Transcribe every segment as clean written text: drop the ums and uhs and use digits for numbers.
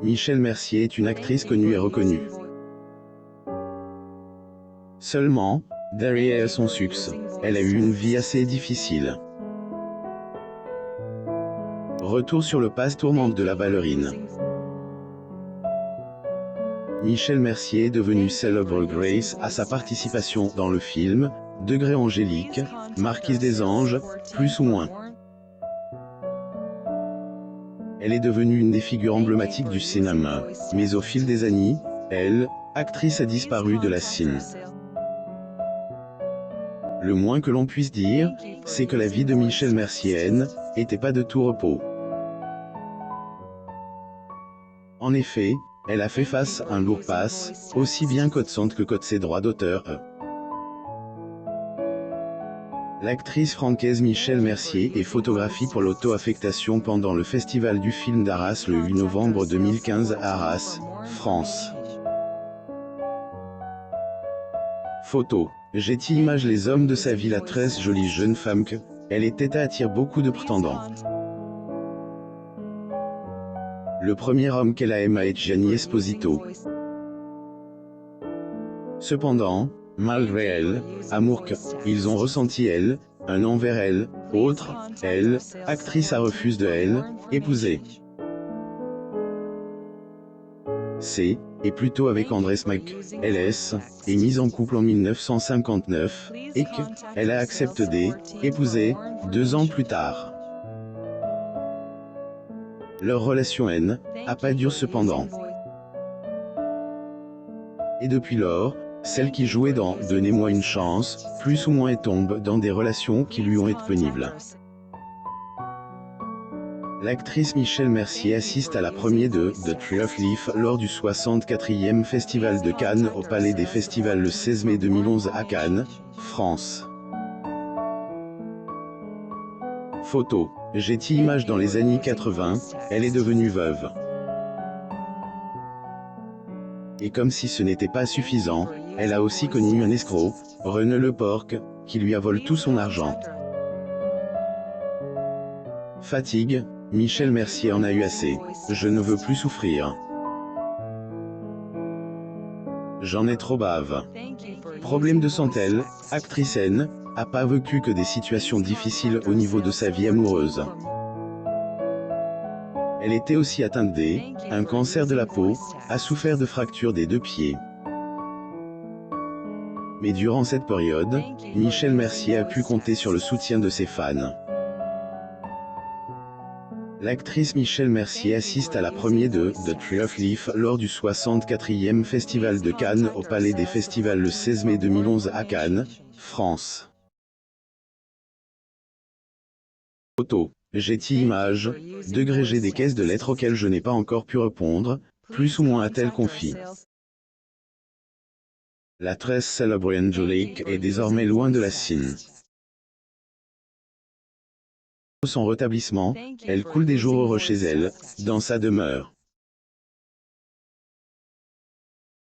Michel Mercier est une actrice connue et reconnue. Seulement, derrière son succès, elle a eu une vie assez difficile. Retour sur le passe tourmente de la ballerine. Michel Mercier est devenue célèbre grâce à sa participation dans le film « Degré angélique », Marquise des Anges, plus ou moins. Elle est devenue une des figures emblématiques du cinéma, mais au fil des années, elle, actrice, a disparu de la scène. Le moins que l'on puisse dire, c'est que la vie de Michel Mercier n'était pas de tout repos. En effet, elle a fait face à un lourd pass, aussi bien côté santé que côté ses droits d'auteur. L'actrice francaise Michel Mercier est photographiée pour l'auto-affectation pendant le Festival du film d'Arras le 8 novembre 2015 à Arras, France. Photo. Getty Images. Les hommes de sa vie. La très jolie jeune femme que elle était attire beaucoup de prétendants. Le premier homme qu'elle a aimé est Gianni Esposito. Cependant, malgré elle, amour qu'ils ont ressenti elle, un envers elle, autre, elle, actrice a refusé de elle, épouser. C, et plutôt avec Andrés Mac, LS, est mise en couple en 1959, et que, elle a accepté d'épouser, 2 ans plus tard. Leur relation n'a pas duré cependant. Et depuis lors, celle qui jouait dans « Donnez-moi une chance », plus ou moins tombe dans des relations qui lui ont été pénibles. L'actrice Michel Mercier assiste à la première de The Tree of Life lors du 64e Festival de Cannes au Palais des Festivals le 16 mai 2011 à Cannes, France. Photo. Getty Images. Dans les années 80, elle est devenue veuve. Et comme si ce n'était pas suffisant, elle a aussi connu un escroc, René Le Porc, qui lui a volé tout son argent. Fatigue. Michel Mercier en a eu assez. Je ne veux plus souffrir. J'en ai trop bave. Problème de santé. Actrice n'a pas vécu que des situations difficiles au niveau de sa vie amoureuse. Elle était aussi atteinte d'un cancer de la peau, a souffert de fractures des 2 pieds. Mais durant cette période, Michel Mercier a pu compter sur le soutien de ses fans. L'actrice Michel Mercier assiste à la première de The Tree of Life lors du 64e Festival de Cannes au Palais des Festivals le 16 mai 2011 à Cannes, France. Photo. Getty Images. Degré. J'ai des caisses de lettres auxquelles je n'ai pas encore pu répondre, plus ou moins a-t-elle confié. La très célèbre Angélique est désormais loin de la scène. Son rétablissement, elle coule des jours heureux chez elle, dans sa demeure.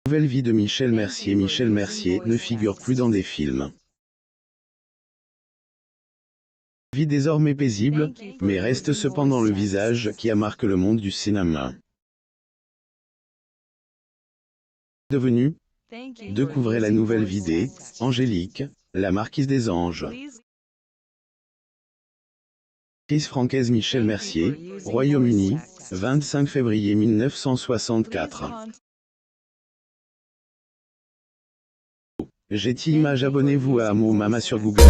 Nouvelle vie de Michel Mercier. Michel Mercier ne figure plus dans des films. Vie désormais paisible, mais reste cependant le visage qui a marqué le monde du cinéma. Devenu, découvrez la nouvelle vie d'Angélique, la marquise des Anges. Actrice francaise Michel Mercier, Royaume-Uni, 25 février 1964. Getty Images. Abonnez-vous à Amo Mama sur Google.